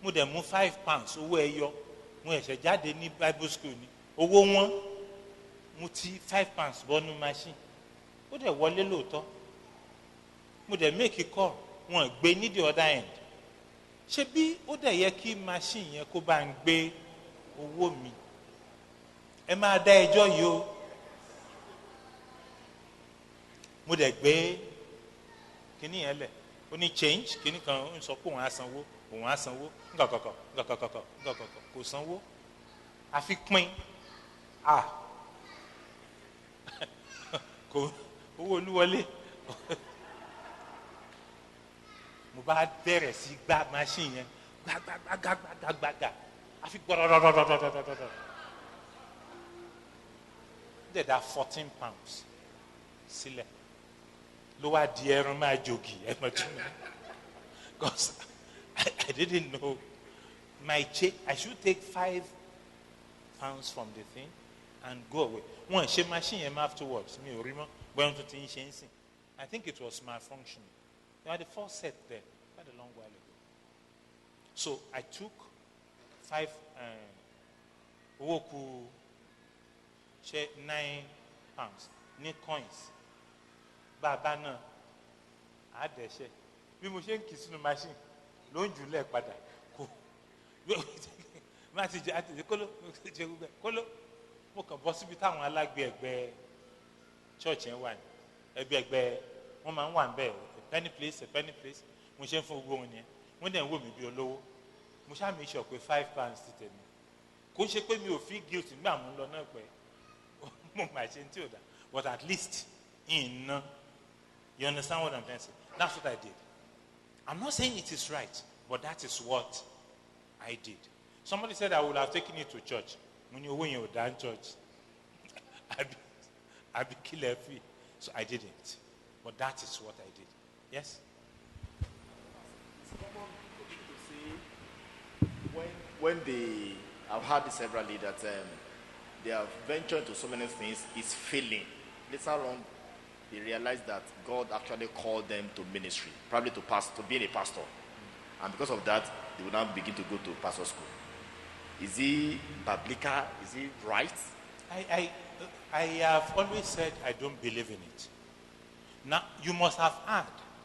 Mo dem mú £5 owó ẹyọ. Mo ẹ̀ṣẹ̀ jáde ní Bible school ni. Owó wọn mo ti £5 bọ́nú machine. Ó dẹ̀ wọlé lóòótọ́. Mo dẹ̀ make a call. Wọ́n gbé ní the other end. Ṣé bí ó dẹ̀ yẹ kí machine yẹn kó bá ń gbé owó mi? Ẹ máa dá ẹjọ́ yìí o. Mo dẹ̀ gbé kíní yẹn lẹ̀. Ó ní change kíní kan ó ń sọ pé òun á sanwó ngọ̀kọ̀kọ̀ kò sanwó àfi pín kò owó olúwọlé. Mo bá bẹ̀rẹ̀ sí gbá machine yẹn gbàgbàgbàgbàgbàgbà àfi gbọ́dọ̀dọ̀dọ̀dọ̀dọ̀dọ̀dọ̀. Dẹ̀ dá £14 sílẹ̀ ló wá di ẹran máa jògì ẹ̀mọ̀ tún mi. Because I didn't know my check. I should take £5 from the thing and go away. One ṣe machine him afterwards. Me ò rí mọ́ bóyá tó ti ń ṣe ń sìn. I think it was malfunctioning. They had the first set there quite a long while ago. So I took 5 owó kù ṣe £9 ní coins. Bàbá náà á dẹ̀ṣẹ̀. Bí mo ṣe ń kì í sínú machine ló ń jùlẹ̀ padà kó má ti jẹ àti kóló kóló mo kàn bọ́ síbi táwọn alágbé ẹgbẹ́ church yẹn wà ní ẹgbẹ́ wọ́n máa ń wà níbẹ̀ a penny place mo ṣe ń fún gbogbo wọn yẹn wọ́n dẹ̀ ń wò mí bí olówó mo ṣáà mi sọ pé £5 ti tẹ̀mí kò ń ṣe pé mi ò feel guilty nígbà mo ń lọ náà pẹ́ mo máa ṣe ní tí ò dá but at least in you understand what I'm saying? That's what I did. I'm not saying it is right, but that is what I did. Somebody said I would have taken it to church. When you win your damn church, I'd be killer free. So I didn't. But that is what I did. Yes? When I've heard this severally that they have ventured into so many things, is failing. Later on, they realized that God actually called them to ministry, probably to being a pastor. And because of that, they will now begin to go to pastor school. Is he biblical? Is he right? I have always said I don't believe in it. Now, you must have heard